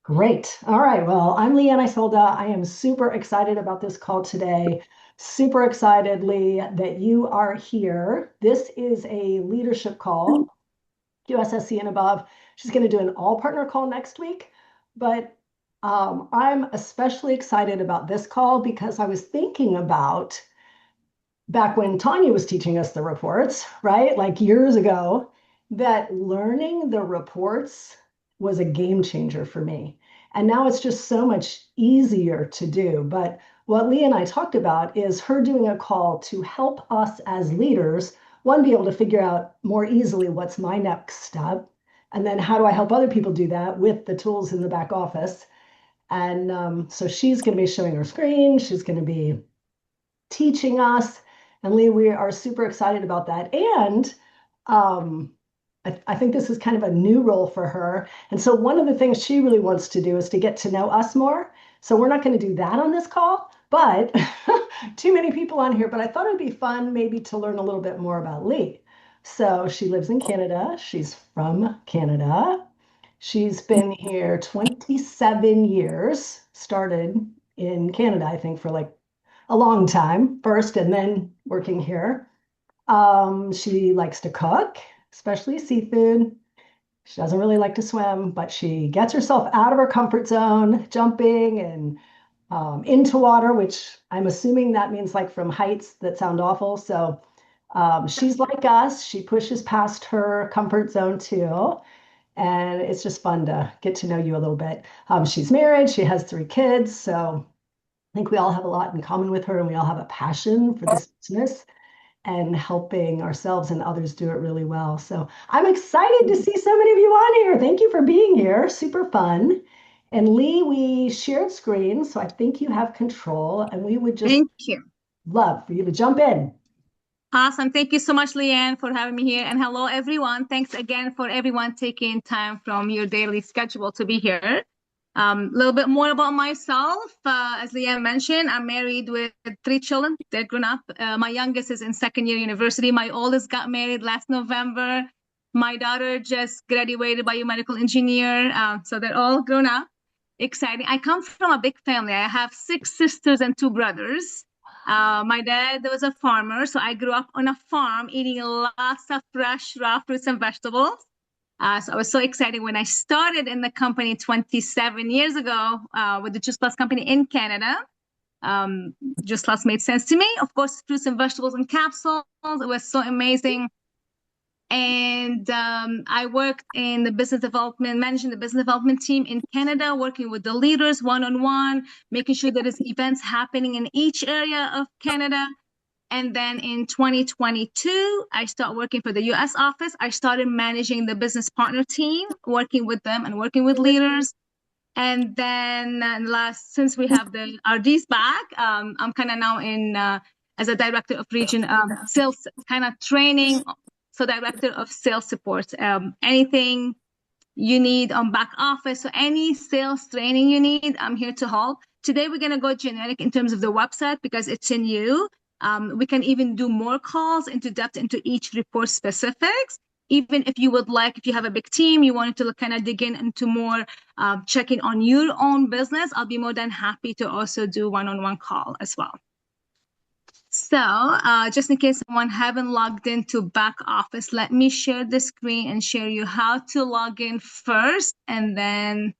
Great. All right. Well, I'm Leanne Isolda. I am super excited about this call today. Super excited, Lee, that you are here. This is a leadership call, QSSC and above. She's going to do an all partner call next week. But I'm especially excited about this call because I was thinking about back when Tanya was teaching us the reports, right? Like years ago, that learning the reports was a game changer for me. And now it's just so much easier to do. But what Lee and I talked about is her doing a call to help us as leaders, one, be able to figure out more easily what's my next step. And then how do I help other people do that with the tools in the back office? And so she's going to be showing her screen. She's going to be teaching us. And Lee, we are super excited about that. And I think this is kind of a new role for her. And so one of the things she really wants to do is to get to know us more. So we're not going to do that on this call, but too many people on here. But I thought it'd be fun maybe to learn a little bit more about Lee. So she lives in Canada. She's from Canada. She's been here 27 years, started in Canada, I think, for like a long time first and then working here. She likes to cook, especially seafood. She doesn't really like to swim, but she gets herself out of her comfort zone, jumping and into water, which I'm assuming that means like from heights that sound awful. So she's like us. She pushes past her comfort zone too. And it's just fun to get to know you a little bit. She's married. She has 3 kids. So I think we all have a lot in common with her, and we all have a passion for this business and helping ourselves and others do it really well. So I'm excited to see so many of you on here. Thank you for being here. Super fun. And Lee, we shared screens, so I think you have control, and we would just Thank you. love for you to jump in. Awesome. Thank you so much, Leanne, for having me here. And hello, everyone. Thanks again for everyone taking time from your daily schedule to be here. A little bit more about myself. As Leanne mentioned, I'm married with 3 children. They're grown up. My youngest is in second year university. My oldest got married last November. My daughter just graduated biomedical engineer. So they're all grown up. Exciting. I come from a big family. I have 6 sisters and 2 brothers. My dad was a farmer, so I grew up on a farm eating lots of fresh raw fruits and vegetables. So I was so excited when I started in the company 27 years ago with the Juice Plus company in Canada. Juice Plus made sense to me. Of course, fruits and vegetables and capsules. It was so amazing. And I worked in the business development, managing the business development team in Canada, working with the leaders one-on-one, making sure that there's events happening in each area of Canada. And then in 2022, I started working for the US office. I started managing the business partner team, working with them and working with leaders. And then since we have the RDs back, I'm kind of now in as a director of region sales kind of training. So director of sales support, anything you need on back office, so any sales training you need, I'm here to help. Today, we're going to go generic in terms of the website because it's in you. We can even do more calls into depth into each report specifics. Even if you would like, if you have a big team, you wanted to kind of dig in into more checking on your own business, I'll be more than happy to also do one-on-one call as well. So just in case someone haven't logged into back office, let me share the screen and share you how to log in first, and then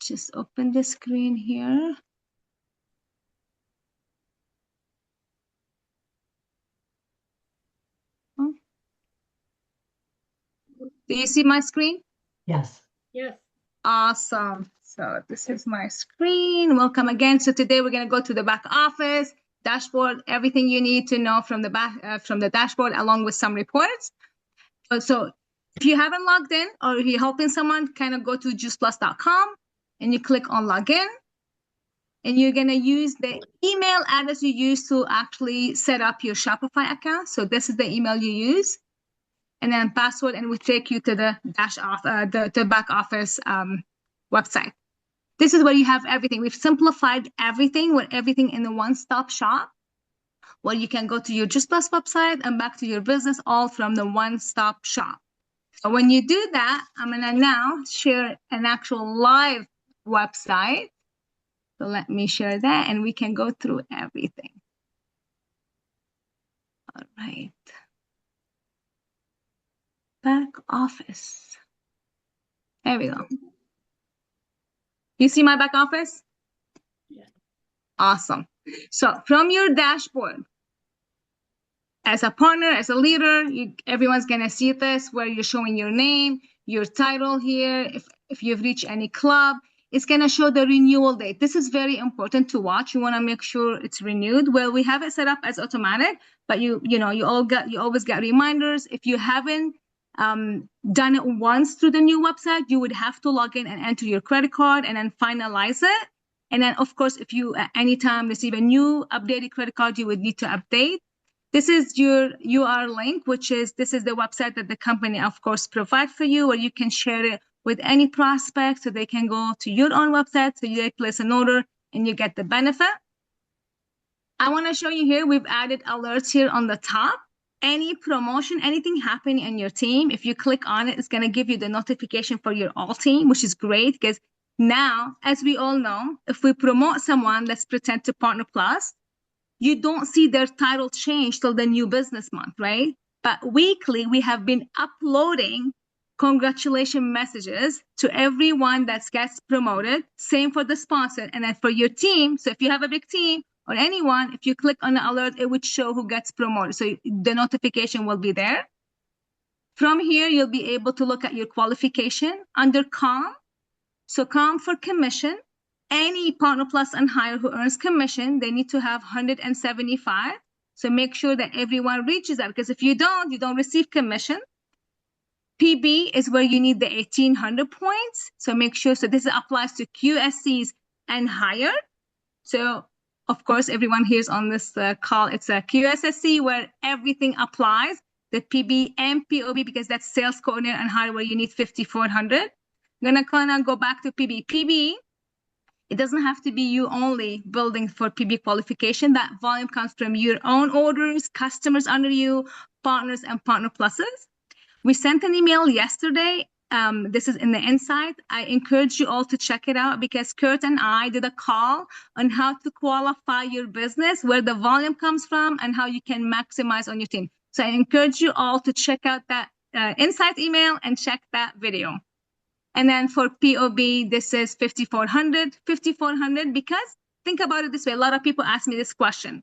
just open the screen here. Oh. Do you see my screen? Yes. Yes. Awesome. So this is my screen. Welcome again. So today we're going to go to the back office dashboard, everything you need to know from the back from the dashboard, along with some reports. So if you haven't logged in or if you're helping someone, kind of go to juiceplus.com and you click on login. And you're going to use the email address you use to actually set up your Shopify account. So this is the email you use. And then password, and we take you to the the back office website. This is where you have everything. We've simplified everything with everything in the one-stop shop, where you can go to your Juice Plus website and back to your business, all from the one-stop shop. So when you do that, I'm going to now share an actual live website. So let me share that and we can go through everything. All right. Back office. There we go. You see my back office? Yeah. Awesome. So from your dashboard, as a partner, as a leader, everyone's going to see this where you're showing your name, your title here. If you've reached any club, it's going to show the renewal date. This is very important to watch. You want to make sure it's renewed. Well, we have it set up as automatic, but you always get reminders. If you haven't done it once through the new website, you would have to log in and enter your credit card and then finalize it. And then, of course, if you at any time receive a new updated credit card, you would need to update. This is your URL link, this is the website that the company, of course, provide for you, where you can share it with any prospect so they can go to your own website, so you place an order and you get the benefit. I want to show you here, we've added alerts here on the top. Any promotion, anything happening in your team, if you click on it, it's going to give you the notification for your all team, which is great because now, as we all know, if we promote someone, let's pretend to Partner Plus, you don't see their title change till the new business month, right? But weekly, we have been uploading congratulation messages to everyone that gets promoted. Same for the sponsor. And then for your team, so if you have a big team or anyone, if you click on the alert, it would show who gets promoted. So the notification will be there. From here, you'll be able to look at your qualification under COM. So COM for commission. Any Partner Plus and higher who earns commission, they need to have 175. So make sure that everyone reaches that, because if you don't receive commission. PB is where you need the 1,800 points. So make sure, so this applies to QSCs and higher. So of course, everyone here's on this call, it's a QSSC where everything applies, the PB and POB, because that's sales coordinator and higher where you need 5,400. I'm gonna kind of go back to PB. PB, it doesn't have to be you only building for PB qualification. That volume comes from your own orders, customers under you, partners, and Partner Pluses. We sent an email yesterday. This is in the insight. I encourage you all to check it out because Kurt and I did a call on how to qualify your business, where the volume comes from, and how you can maximize on your team. So I encourage you all to check out that insight email and check that video. And then for POB, this is 5,400. 5,400 because think about it this way. A lot of people ask me this question.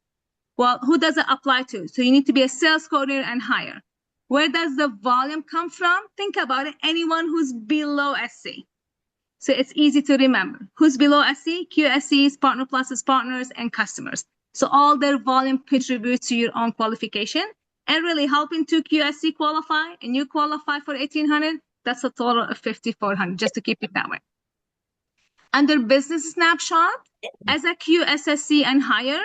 Well, who does it apply to? So you need to be a sales coordinator and higher. Where does the volume come from? Think about it. Anyone who's below SC. So it's easy to remember. Who's below SC? QSCs, Partner Pluses, partners, and customers. So all their volume contributes to your own qualification. And really helping to QSC qualify and you qualify for 1,800, that's a total of 5,400, just to keep it that way. Under business snapshot, as a QSSC and higher,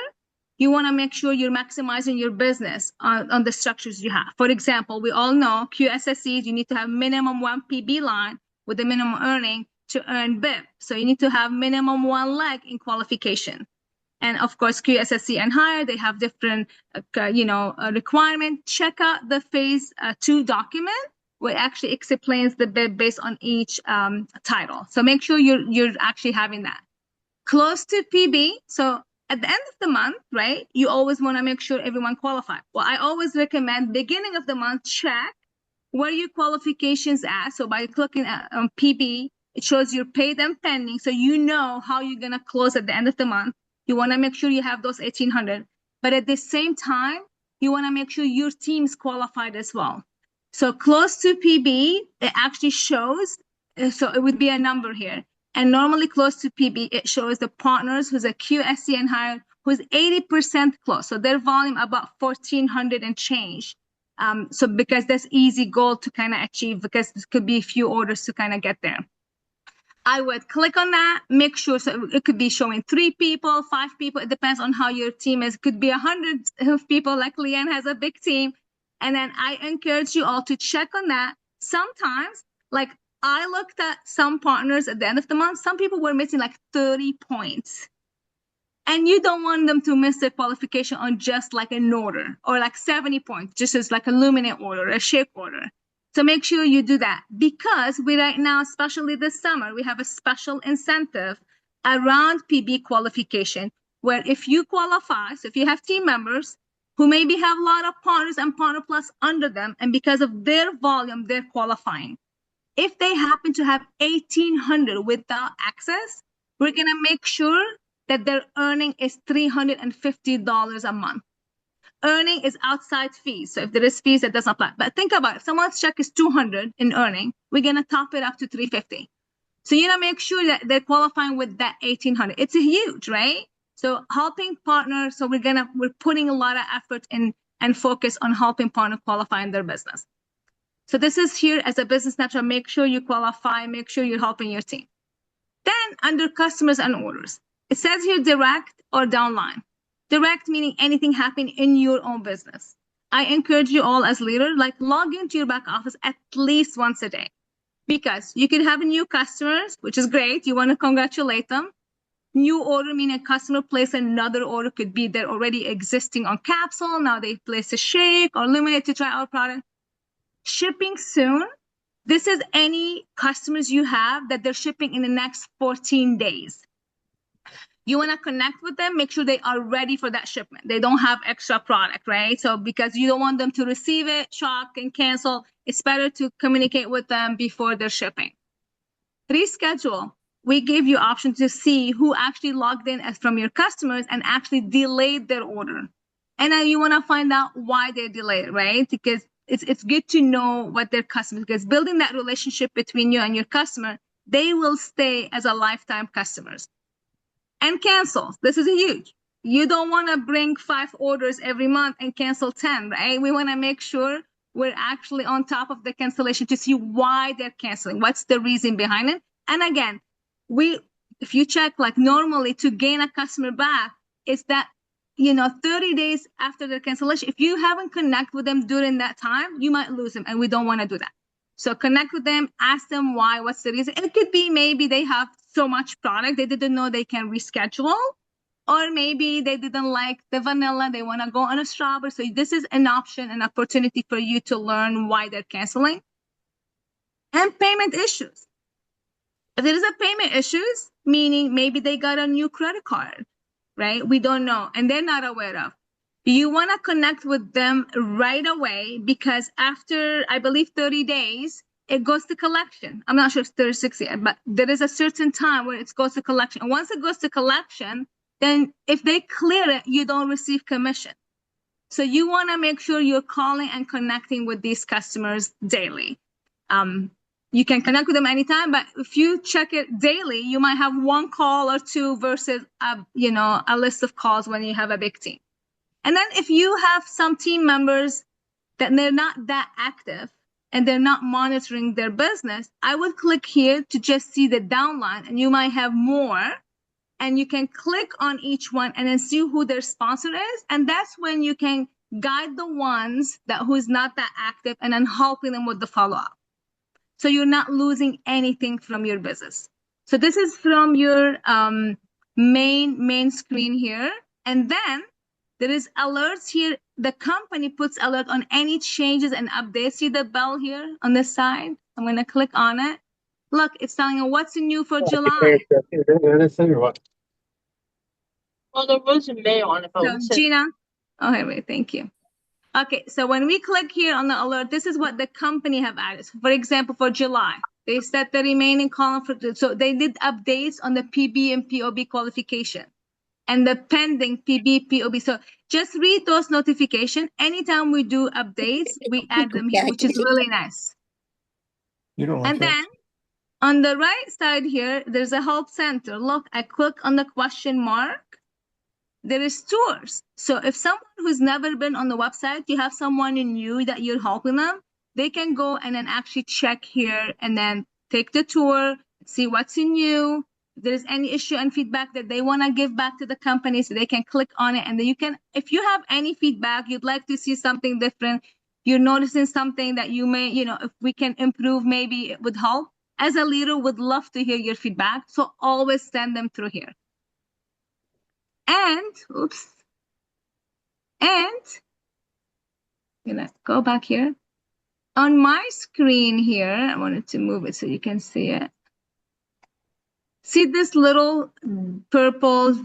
you want to make sure you're maximizing your business on the structures you have. For example, we all know QSSCs, you need to have minimum 1 PB line with a minimum earning to earn BIP. So you need to have minimum 1 leg in qualification. And of course, QSSC and higher, they have different, requirement. Check out the phase 2 document, where it actually explains the BIP based on each title. So make sure you're actually having that. Close to PB, so at the end of the month, right, you always want to make sure everyone qualifies. Well, I always recommend beginning of the month, check where your qualifications at. So by clicking on PB, it shows your paid and pending. So you know how you're going to close at the end of the month. You want to make sure you have those 1,800. But at the same time, you want to make sure your team is qualified as well. So close to PB, it actually shows, so it would be a number here. And normally close to PB, it shows the partners who's a QSC and higher, who's 80% close. So their volume about 1,400 and change. So because that's easy goal to kind of achieve, because this could be a few orders to kind of get there. I would click on that, make sure, so it could be showing 3 people, 5 people. It depends on how your team is. It could be 100 of people, like Leanne has a big team. And then I encourage you all to check on that. Sometimes, like I looked at some partners at the end of the month, some people were missing like 30 points. And you don't want them to miss their qualification on just like an order or like 70 points, just as like a luminate order, a shake order. So make sure you do that, because we right now, especially this summer, we have a special incentive around PB qualification, where if you qualify, so if you have team members who maybe have a lot of partners and Partner Plus under them, and because of their volume, they're qualifying. If they happen to have 1,800 without access, we're going to make sure that their earning is $350 a month. Earning is outside fees. So if there is fees, that doesn't apply. But think about it. If someone's check is 200 in earning, we're going to top it up to 350. So you know, make sure that they're qualifying with that 1,800. It's a huge, right? So helping partners. So we're putting a lot of effort in and focus on helping partners qualify in their business. So this is here as a business snapshot. Make sure you qualify. Make sure you're helping your team. Then under customers and orders, it says here direct or downline. Direct meaning anything happening in your own business. I encourage you all as leaders, like log into your back office at least once a day, because you could have new customers, which is great. You want to congratulate them. New order meaning a customer place another order, could be they're already existing on capsule. Now they place a shake or lemonade to try our product. Shipping soon. This is any customers you have that they're shipping in the next 14 days. You want to connect with them, make sure they are ready for that shipment. They don't have extra product, right? So because you don't want them to receive it, shock, and cancel, it's better to communicate with them before they're shipping. Reschedule. We give you option to see who actually logged in as from your customers and actually delayed their order. And then you want to find out why they delayed, right? Because it's good to know what their customers, because building that relationship between you and your customer, they will stay as a lifetime customers. And cancels. This is huge. You don't want to bring 5 orders every month and cancel 10, right? We want to make sure we're actually on top of the cancellation to see why they're canceling. What's the reason behind it? And again, if you check, like normally to gain a customer back, is that 30 days after the cancellation, if you haven't connected with them during that time, you might lose them, and we don't want to do that. So connect with them, ask them why, what's the reason. It could be maybe they have so much product, they didn't know they can reschedule, or maybe they didn't like the vanilla, they want to go on a strawberry. So this is an option, an opportunity for you to learn why they're canceling. And payment issues. If there is a payment issues, meaning maybe they got a new credit card, right? We don't know, and they're not aware of. You want to connect with them right away, because after, I believe, 30 days, it goes to collection. I'm not sure if it's 36 yet, but there is a certain time where it goes to collection. And once it goes to collection, then if they clear it, you don't receive commission. So you want to make sure you're calling and connecting with these customers daily. You can connect with them anytime, but if you check it daily, you might have 1 call or 2 versus a list of calls when you have a big team. And then if you have some team members that they're not that active and they're not monitoring their business, I would click here to just see the downline, and you might have more, and you can click on each one and then see who their sponsor is. And that's when you can guide the ones who's not that active and then helping them with the follow-up. So you're not losing anything from your business. So this is from your main screen here. And then there is alerts here. The company puts alert on any changes and updates. See the bell here on this side? I'm going to click on it. Look, it's telling you what's new for July. Well, there was a mail on it, but So Gina, wait, thank you. Okay, so when we click here on the alert, this is what the company have added. So for example, for July, they set the remaining column so they did updates on the PB and POB qualification and the pending PB, POB. So just read those notifications. Anytime we do updates, we add them here, which is really nice. And then on the right side here, there's a help center. Look, I click on the question mark. There is tours. So if someone who's never been on the website, you have someone new that you're helping them, they can go and then actually check here and then take the tour, see what's new. If there's any issue and feedback that they want to give back to the company, so they can click on it. And then you can, if you have any feedback, you'd like to see something different, you're noticing something that you may, if we can improve, maybe it would help. As a leader, would love to hear your feedback. So always send them through here. And I'm gonna go back here. on my screen here, I wanted to move it so you can see it. See this little purple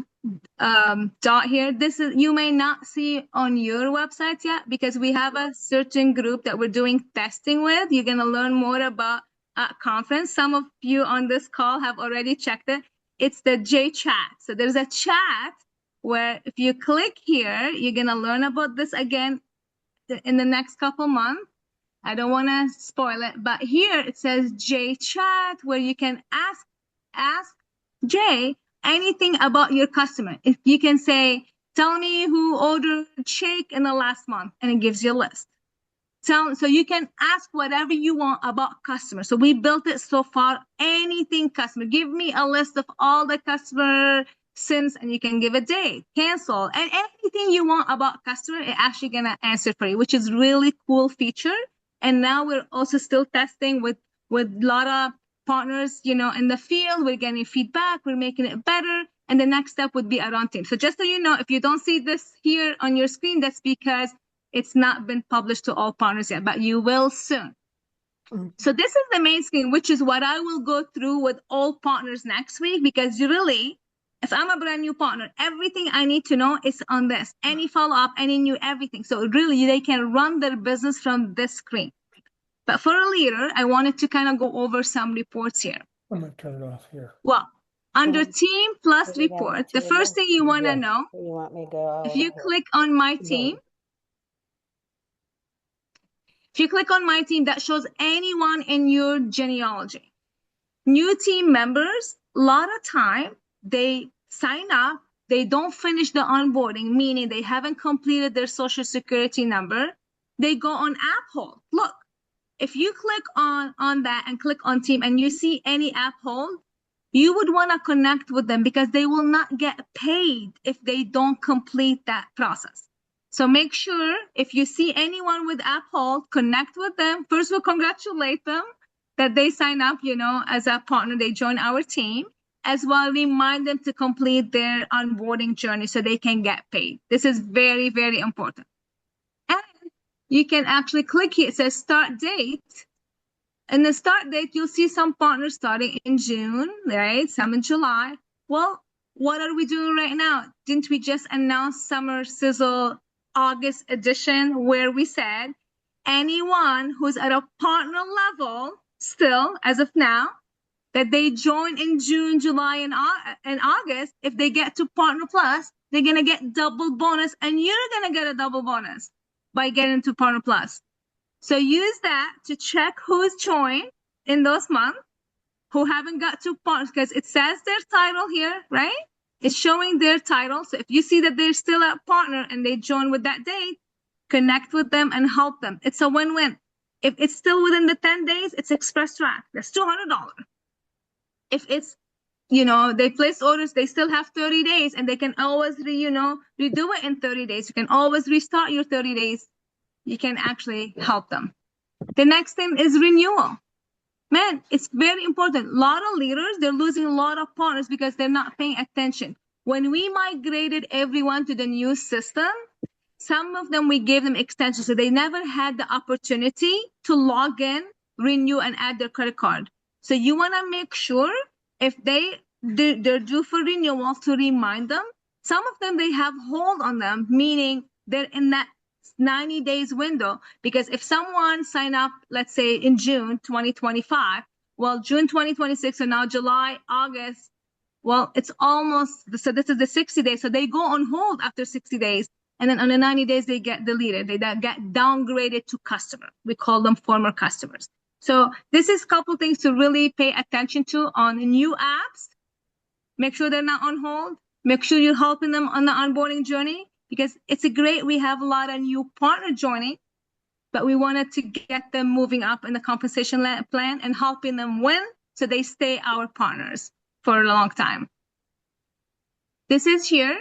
dot here? This is, you may not see on your website yet because we have a certain group that we're doing testing with. You're going to learn more about at conference. Some of you on this call have already checked it. It's the J chat. So there's a chat where if you click here, you're going to learn about this again in the next couple months. I don't want to spoil it, but here it says J chat where you can ask Jay anything about your customer. If you can say, tell me who ordered shake in the last month, and it gives you a list. So you can ask whatever you want about customers. So we built it so far, anything customer. Give me a list of all the customer since, and you can give a date, cancel, and anything you want about customer, it actually gonna answer for you, which is really cool feature. And now we're also still testing with a lot of partners, you know, in the field. We're getting feedback, we're making it better. And the next step would be around team. So just so you know, if you don't see this here on your screen, that's because it's not been published to all partners yet, but you will soon. So this is the main screen, which is what I will go through with all partners next week, because really, if I'm a brand new partner, everything I need to know is on this. Any follow-up, any new everything. So really, they can run their business from this screen. But for a leader, I wanted to kind of go over some reports here. I'm going to turn it off here. Well, under team plus report, the first thing you want to know, You want me to go? if you click on my team, that shows anyone in your genealogy. New team members, a lot of time, they sign up, they don't finish the onboarding, meaning they haven't completed their social security number. They go on app hold. Look, if you click on that and click on team and you see any app hold, you would want to connect with them because they will not get paid if they don't complete that process. So make sure if you see anyone with app hold, connect with them. First, we'll congratulate them that they sign up, you know, as a partner, they join our team, as well remind them to complete their onboarding journey so they can get paid. This is very, very important. And you can actually click here, it says start date. And the start date, you'll see some partners starting in June, right? Some in July. Well, what are we doing right now? Didn't we just announce Summer Sizzle August edition where we said anyone who's at a partner level still, as of now, that they join in June, July, and August, if they get to Partner Plus, they're going to get double bonus, and you're going to get a double bonus by getting to Partner Plus. So use that to check who's joined in those months, who haven't got to partners, because it says their title here, right? It's showing their title. So if you see that they're still a partner and they join with that date, connect with them and help them. It's a win-win. If it's still within the 10 days, it's express track. That's $200. If it's, you know, they place orders, they still have 30 days and they can always, redo it in 30 days. You can always restart your 30 days. You can actually help them. The next thing is renewal. Man, it's very important. A lot of leaders, they're losing a lot of partners because they're not paying attention. When we migrated everyone to the new system, some of them, we gave them extensions. So they never had the opportunity to log in, renew, and add their credit card. So you want to make sure if they're due for renewal to remind them. Some of them, they have hold on them, meaning they're in that 90 days window, because if someone sign up, let's say in June 2025, well, June 2026, so now July, August, well, it's almost, so this is the 60 days. So they go on hold after 60 days. And then on the 90 days, they get deleted. They get downgraded to customer. We call them former customers. So this is a couple things to really pay attention to on new apps. Make sure they're not on hold. Make sure you're helping them on the onboarding journey, because it's we have a lot of new partner joining, but we wanted to get them moving up in the compensation plan and helping them win so they stay our partners for a long time. This is here.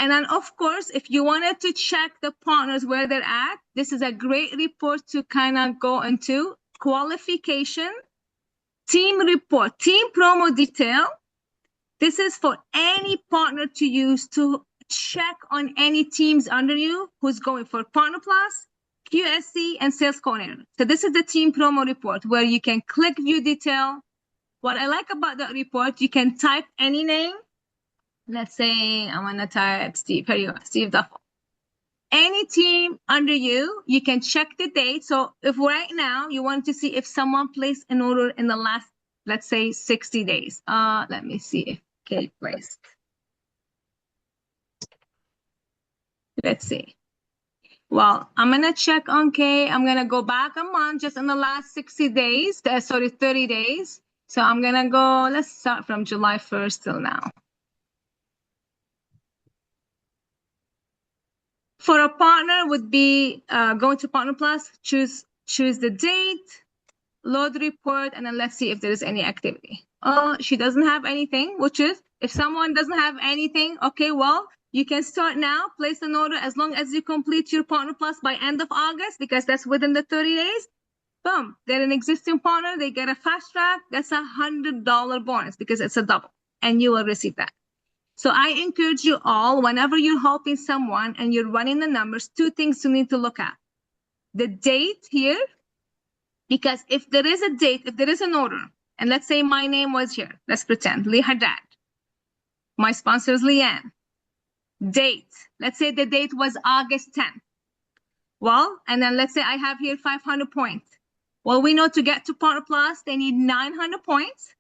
And then, of course, if you wanted to check the partners where they're at, this is a great report to kind of go into. Qualification, team report, team promo detail. This is for any partner to use to check on any teams under you who's going for Partner Plus, QSC, and sales coordinator. So this is the team promo report where you can click view detail. What I like about that report, you can type any name. Let's say I want to type Steve. Here you go, Steve Duffel. Any team under you, you can check the date. So if right now you want to see if someone placed an order in the last, let's say 60 days. Let me see if Kate placed. Let's see. Well, I'm going to check on Kay. I'm going to go back a month just in the last 60 days, 30 days. So I'm going to go, let's start from July 1st till now. For a partner would be going to Partner Plus, choose the date, load the report, and then let's see if there is any activity. Oh, she doesn't have anything, which is if someone doesn't have anything, okay, well, you can start now, place an order as long as you complete your Partner Plus by end of August, because that's within the 30 days. Boom, they're an existing partner, they get a fast track, that's $100 bonus because it's a double, and you will receive that. So I encourage you all, whenever you're helping someone and you're running the numbers, two things you need to look at. The date here, because if there is a date, if there is an order, and let's say my name was here, let's pretend, Lee Haddad. My sponsor is Leanne. Date, let's say the date was August 10th. Well, and then let's say I have here 500 points. Well, we know to get to Partner Plus, they need 900 points.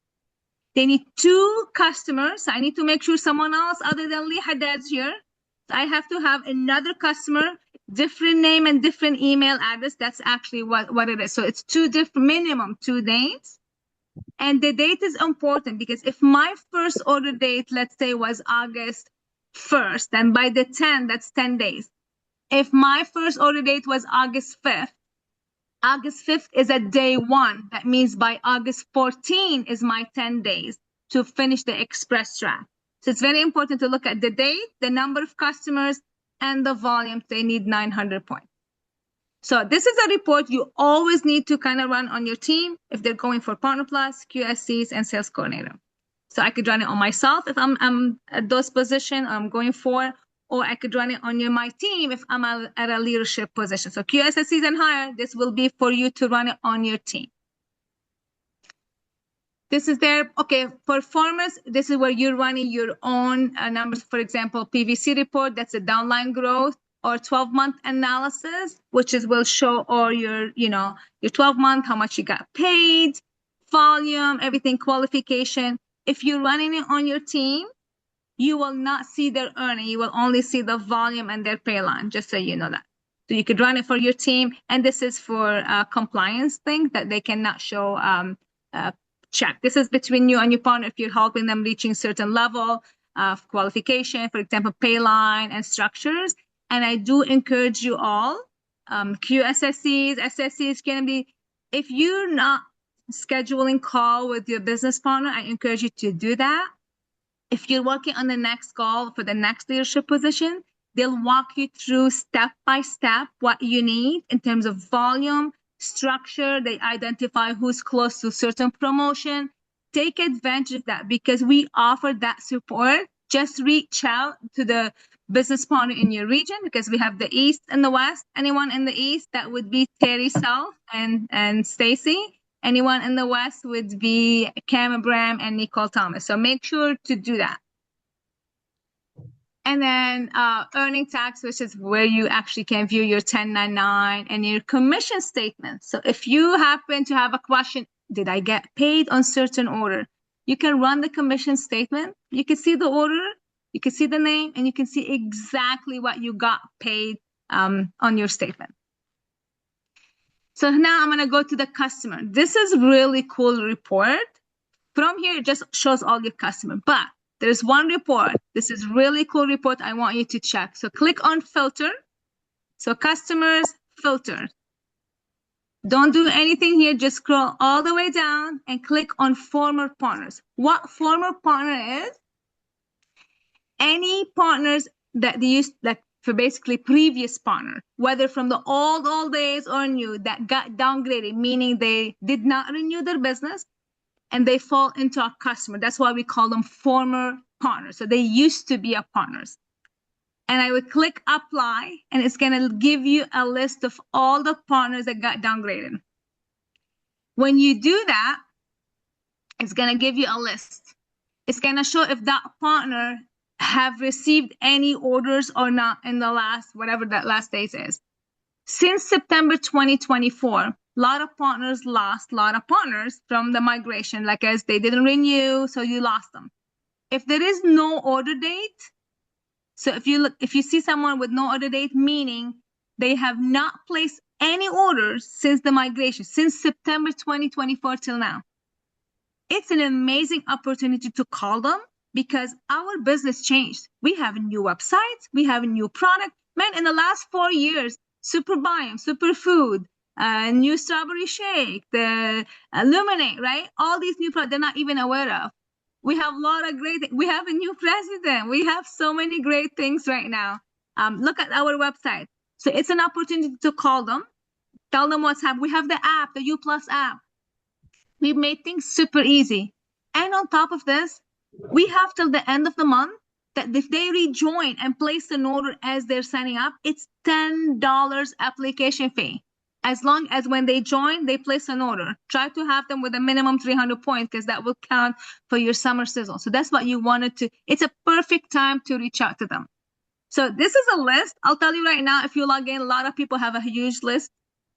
They need 2 customers. I need to make sure someone else other than Lee Haddad's here. So I have to have another customer, different name and different email address. That's actually what it is. So it's 2 different, minimum 2 dates. And the date is important because if my first order date, let's say, was August 1st, then by the 10th, that's 10 days. If my first order date was August 5th, August 5th is a day 1. That means by August 14 is my 10 days to finish the express track. So it's very important to look at the date, the number of customers, and the volume. They need 900 points. So this is a report you always need to kind of run on your team if they're going for Partner Plus, QSCs, and Sales Coordinator. So I could run it on myself if I'm at those positions I'm going for, or I could run it on my team if I'm at a leadership position. So QSSCs and higher, this will be for you to run it on your team. This is their, okay, performance. This is where you're running your own numbers. For example, PVC report, that's a downline growth, or 12-month analysis, which will show all your 12-month, how much you got paid, volume, everything, qualification. If you're running it on your team, you will not see their earning. You will only see the volume and their pay line, just so you know that. So you could run it for your team. And this is for compliance thing that they cannot show check. This is between you and your partner if you're helping them reaching certain level of qualification, for example, pay line and structures. And I do encourage you all, QSSCs, SSCs can be, if you're not scheduling call with your business partner, I encourage you to do that. If you're working on the next call for the next leadership position, they'll walk you through step by step what you need in terms of volume, structure. They identify who's close to certain promotion. Take advantage of that because we offer that support. Just reach out to the business partner in your region because we have the East and the West. Anyone in the East, that would be Terry Self and Stacy. Anyone in the West would be Cam Abram and Nicole Thomas. So make sure to do that. And then earning tax, which is where you actually can view your 1099 and your commission statement. So if you happen to have a question, did I get paid on certain order? You can run the commission statement. You can see the order, you can see the name, and you can see exactly what you got paid on your statement. So now I'm going to go to the customer. This is really cool report. From here, it just shows all your customers. But there's one report. This is really cool report I want you to check. So click on filter. So customers, filter. Don't do anything here. Just scroll all the way down and click on former partners. What former partner is? Any partners that they used, like for basically previous partner, whether from the old days or new, that got downgraded, meaning they did not renew their business and they fall into our customer. That's why we call them former partners. So they used to be our partners. and I would click apply, and it's going to give you a list of all the partners that got downgraded. When you do that, it's going to give you a list. It's going to show if that partner have received any orders or not in the last, whatever that last date is. Since September 2024, a lot of partners lost, a lot of partners from the migration, like as they didn't renew, so you lost them. If there is no order date, so if you see someone with no order date, meaning they have not placed any orders since the migration, since September 2024 till now, it's an amazing opportunity to call them because our business changed. We have a new website, we have a new product. Man, in the last 4 years, Superbiome, Superfood, new strawberry shake, the Illuminate, right? All these new products they're not even aware of. We have a lot of great things. We have a new president. We have so many great things right now. Look at our website. So it's an opportunity to call them, tell them what's happening. We have the app, the U Plus app. We've made things super easy. And on top of this, we have till the end of the month that if they rejoin and place an order as they're signing up, it's $10 application fee. As long as when they join, they place an order. Try to have them with a minimum 300 points because that will count for your summer sizzle. So that's what you wanted to. It's a perfect time to reach out to them. So this is a list. I'll tell you right now, if you log in, a lot of people have a huge list,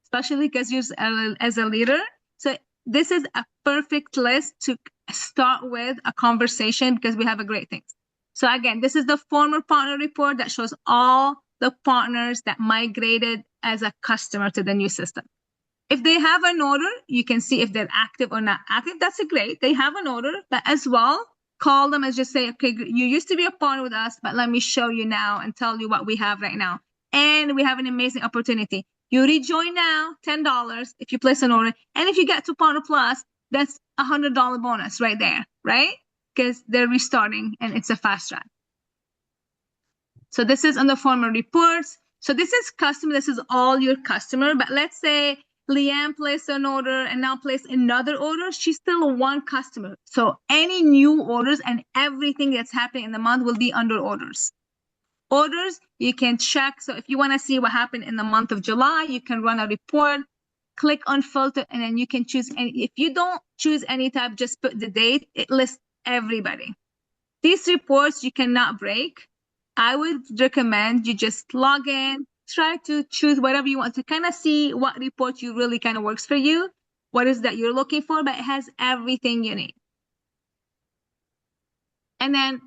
especially because you're as a leader. So this is a perfect list to start with a conversation because we have a great things. So again, this is the former partner report that shows all the partners that migrated as a customer to the new system. If they have an order, you can see if they're active or not active. That's a great. They have an order, but as well, call them and just say, okay, you used to be a partner with us, but let me show you now and tell you what we have right now. And we have an amazing opportunity. You rejoin now, $10 if you place an order. And if you get to Partner Plus, that's a $100 bonus right there, right? Because they're restarting and it's a fast track. So this is on the former reports. So this is customer, this is all your customer. But let's say Leanne placed an order and now placed another order. She's still one customer. So any new orders and everything that's happening in the month will be under orders. Orders, you can check. So if you want to see what happened in the month of July, you can run a report, click on filter, and then you can choose any. If you don't choose any type, just put the date. It lists everybody. These reports you cannot break. I would recommend you just log in, try to choose whatever you want to kind of see what report you really kind of works for you, what is that you're looking for, but it has everything you need. And then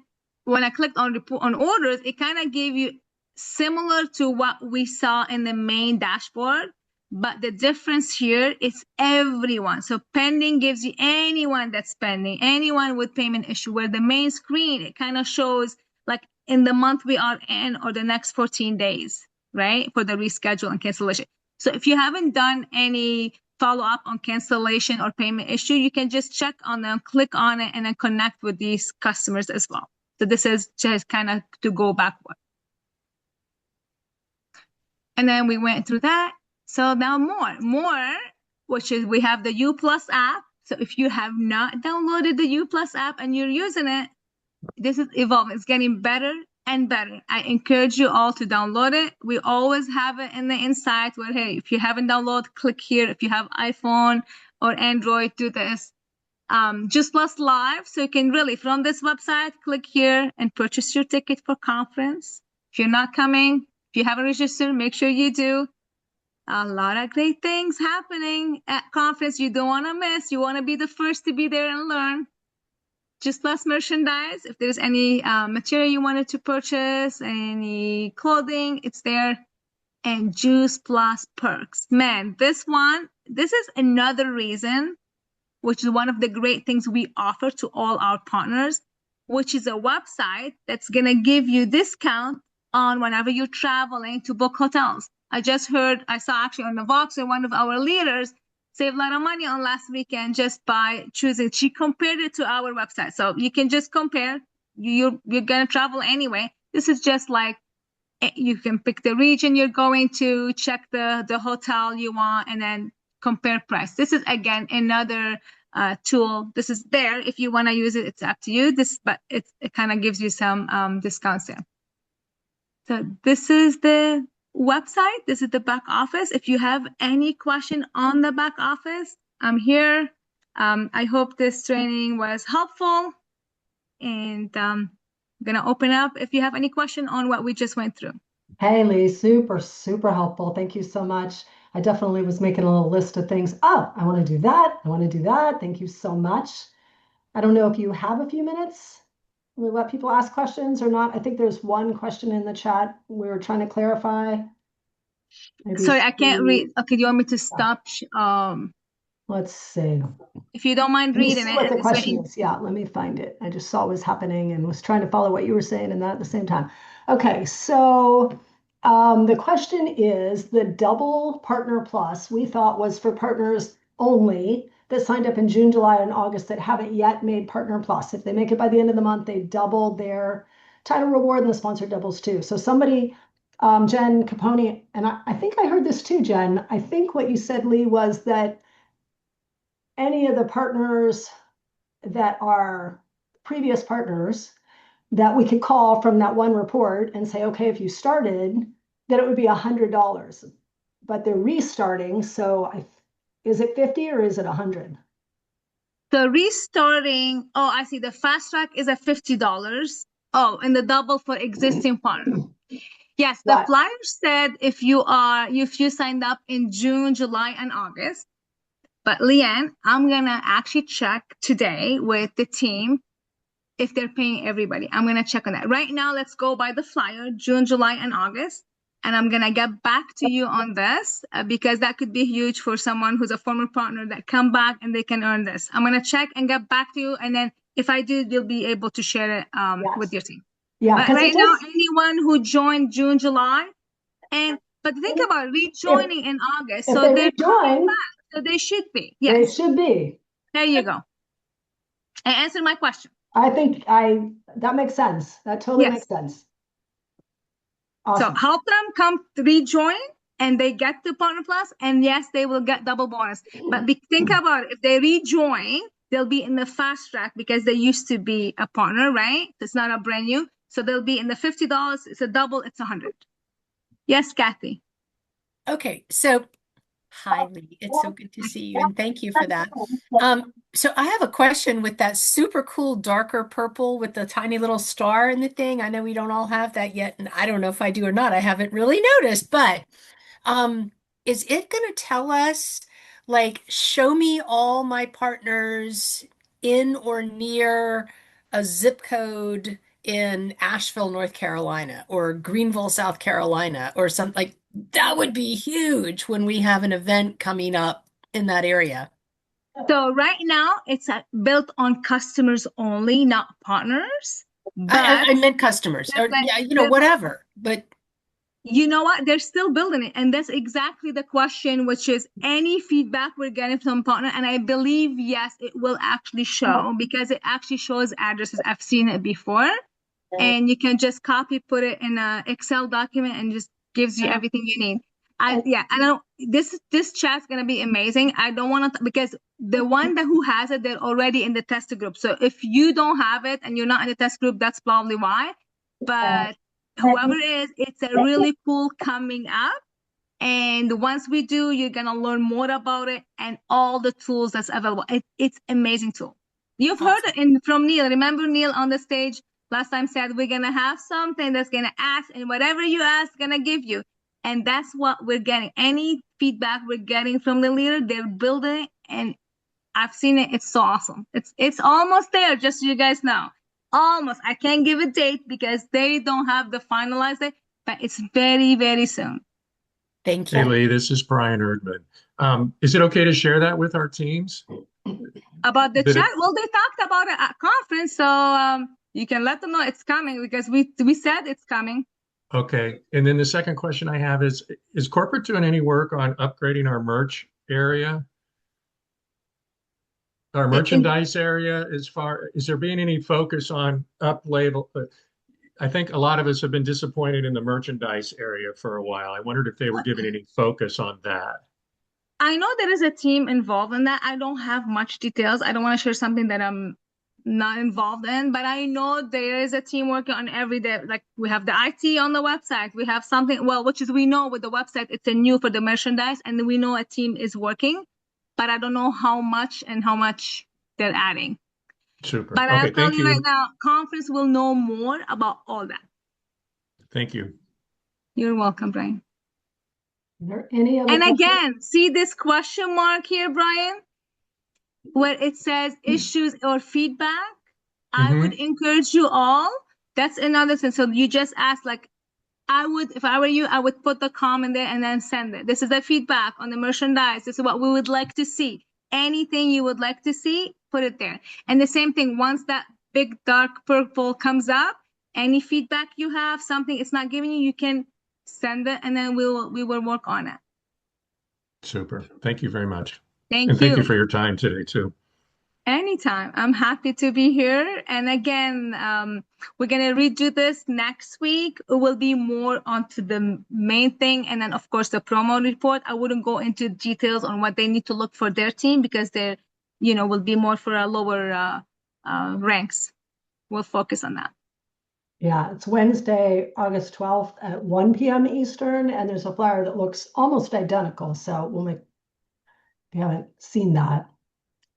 when I clicked on report on orders, it kind of gave you similar to what we saw in the main dashboard, but the difference here is everyone. So pending gives you anyone that's pending, anyone with payment issue, where the main screen, it kind of shows like in the month we are in or the next 14 days, right? For the reschedule and cancellation. So if you haven't done any follow-up on cancellation or payment issue, you can just check on them, click on it, and then connect with these customers as well. So this is just kind of to go backward. And then we went through that. So now more, which is we have the U Plus app. So if you have not downloaded the U Plus app and you're using it, this is evolving. It's getting better and better. I encourage you all to download it. We always have it in the insights where, hey, if you haven't downloaded, click here. If you have iPhone or Android, do this. Just Plus Live. So you can really, from this website, click here and purchase your ticket for conference. If you're not coming, if you haven't registered, make sure you do. A lot of great things happening at conference you don't want to miss. You want to be the first to be there and learn. Just Plus merchandise. If there's any material you wanted to purchase, any clothing, it's there. And Juice Plus perks. Man, this is another reason, which is one of the great things we offer to all our partners, which is a website that's going to give you discount on whenever you're traveling to book hotels. I saw actually on the Voxer, one of our leaders saved a lot of money on last weekend just by choosing. She compared it to our website. So you can just compare. You're going to travel anyway. This is just like you can pick the region you're going to, check the hotel you want, and then compare price. This is, again, another tool. This is there. If you want to use it, it's up to you. But it kind of gives you some discounts there. So this is the website. This is the back office. If you have any question on the back office, I'm here. I hope this training was helpful, and I'm gonna open up if you have any question on what we just went through. Hey, Lee, super, super helpful. Thank you so much. I definitely was making a little list of things. Oh, I want to do that. I want to do that. Thank you so much. I don't know if you have a few minutes. We let people ask questions or not. I think there's one question in the chat we were trying to clarify. Maybe Sorry, I can't read. Okay, do you want me to stop? let's see. If you don't mind Let me reading see it, what and the it's question very is. Yeah, let me find it. I just saw what was happening and was trying to follow what you were saying and that at the same time. Okay, so the question is the double partner plus we thought was for partners only that signed up in June, July, and August that haven't yet made partner plus. If they make it by the end of the month, they double their title reward and the sponsor doubles too. So somebody, Jen Capone, and I think I heard this too, Jen. I think what you said, Lee, was that any of the partners that are previous partners that we could call from that one report and say, okay, if you started, that it would be $100, but they're restarting. So is it 50 or is it 100? the restarting. Oh, I see. The fast track is at $50. Oh, and the double for existing partner. Yes, the Right. flyer said if you signed up in June, July, and August. But Leanne, I'm gonna actually check today with the team if they're paying everybody. I'm gonna check on that. Right now, let's go by the flyer, June, July, and August. And I'm gonna get back to you on this because that could be huge for someone who's a former partner that come back and they can earn this. I'm gonna check and get back to you. And then if I do, you'll be able to share it Yes. with your team. Yeah, But because right now, anyone who joined June, July, but think about rejoining in August. if So they they're coming rejoin, back. So they should be. they Yes. should be. There you go. I answered my question. I think that makes sense. That totally makes Yes. sense. So Awesome. help them come rejoin and they get the partner plus, and yes, they will get double bonus. But think about it. If they rejoin, they'll be in the fast track because they used to be a partner, right? It's not a brand new. So they'll be in the $50. It's a double, it's 100. Yes, Kathy. Okay, so hi, Lee. It's so good to see you, and thank you for that. So I have a question with that super cool darker purple with the tiny little star in the thing. I know we don't all have that yet, and I don't know if I do or not. I haven't really noticed, but is it going to tell us, like, show me all my partners in or near a zip code in Asheville, North Carolina, or Greenville, South Carolina, or something like that would be huge when we have an event coming up in that area. So right now it's built on customers only, not partners. But I meant customers, or yeah, whatever. But you know what? They're still building it. And that's exactly the question, which is any feedback we're getting from partner. And I believe, yes, it will actually show because it actually shows addresses. I've seen it before. And you can just copy, put it in an Excel document and just gives you everything you need. I know this chat's gonna be amazing. I don't want to because the one who has it, they're already in the test group. So if you don't have it and you're not in the test group, that's probably why. But whoever it is, it's a really cool coming up. And once we do, you're gonna learn more about it and all the tools that's available. It's amazing tool. You've heard it from Neil. Remember Neil on the stage last time said we're gonna have something that's gonna ask, and whatever you ask, gonna give you. And that's what we're getting. Any feedback we're getting from the leader, they're building it, and I've seen it. It's so awesome. It's almost there, just so you guys know. Almost. I can't give a date because they don't have the finalized date, but it's very, very soon. thank you. Hey Lee, this is Brian Erdman. Is it okay to share that with our teams? About the chat? Well, they talked about it at conference, so you can let them know it's coming because we said it's coming. Okay. And then the second question I have is corporate doing any work on upgrading our merch area? Our merchandise area is there being any focus on up label? I think a lot of us have been disappointed in the merchandise area for a while. I wondered if they were giving any focus on that. I know there is a team involved in that. I don't have much details. I don't want to share something that I'm not involved in, but I know there is a team working on every day. Like we have the IT on the website, we have something, well, which is we know with the website, it's a new for the merchandise, and we know a team is working, but I don't know how much and how much they're adding. Super. But I'll Okay, tell thank you right you. now, conference will know more about all that. Thank you. You're welcome, Brian. Are there any other And questions? again, see this question mark here, Brian, where it says issues or feedback. I would encourage you all. That's another thing. So you just ask, like, I would, if I were you, I would put the comment there and then send it. This is the feedback on the merchandise. This is what we would like to see. Anything you would like to see, put it there. And the same thing, once that big dark purple comes up, any feedback you have, something it's not giving you, you can send it, and then we will work on it. Super. Thank you very much. Thank And thank you you. for your time today, too. Anytime. I'm happy to be here. And again, we're going to redo this next week. It will be more onto the main thing. And then, of course, the promo report. I wouldn't go into details on what they need to look for their team because they're, will be more for our lower ranks. We'll focus on that. Yeah, it's Wednesday, August 12th at 1 p.m. Eastern, and there's a flyer that looks almost identical. So if you haven't seen that,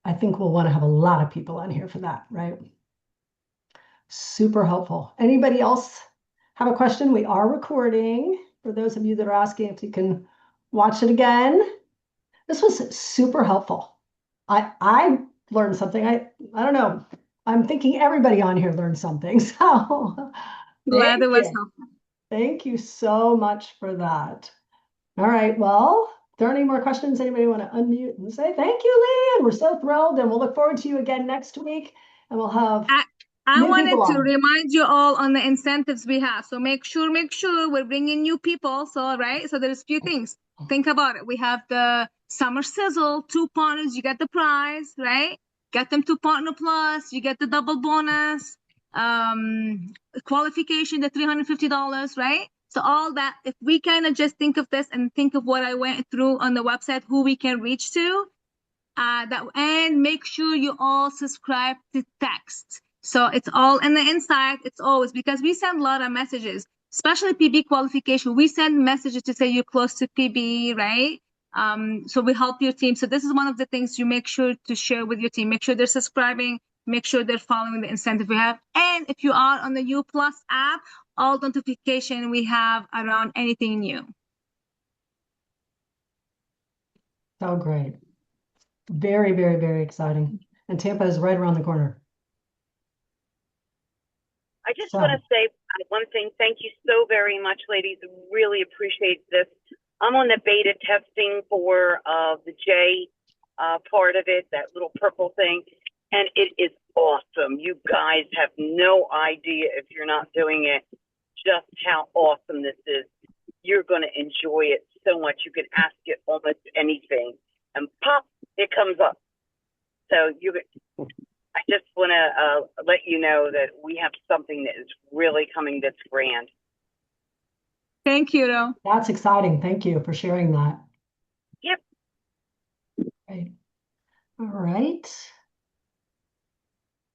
I think we'll want to have a lot of people on here for that, right? Super helpful. Anybody else have a question? We are recording. For those of you that are asking if you can watch it again. This was super helpful. I learned something. I don't know. I'm thinking everybody on here learned something. So Glad thank it was you. helpful. Thank you so much for that. All right. Well, if there are any more questions, anybody want to unmute and say thank you, Lee? And we're so thrilled. And we'll look forward to you again next week. And we'll have I new wanted people to on. remind you all on the incentives we have. So make sure we're bringing new people. So, right. So there's a few things. Think about it. We have the summer sizzle, 2 partners, you get the prize, right? Get them to Partner Plus, you get the double bonus, qualification, the $350, right? So all that, if we kind of just think of this and think of what I went through on the website, who we can reach to, and make sure you all subscribe to text. So it's all in the inside. It's always, because we send a lot of messages, especially PB qualification. We send messages to say you're close to PB, right? So we help your team. So this is one of the things you make sure to share with your team. Make sure they're subscribing. Make sure they're following the incentive we have. And if you are on the U Plus app, all notification we have around anything new. So great. Very, very, very exciting. And Tampa is right around the corner. I just want to say one thing. Thank you so very much, ladies. Really appreciate this. I'm on the beta testing for the J part of it, that little purple thing, and it is awesome. You guys have no idea, if you're not doing it, just how awesome this is. You're going to enjoy it so much. You can ask it almost anything, and pop, it comes up. So I just want to let you know that we have something that is really coming that's grand. Thank you, Ro. That's exciting. Thank you for sharing that. Yep. Great. All right.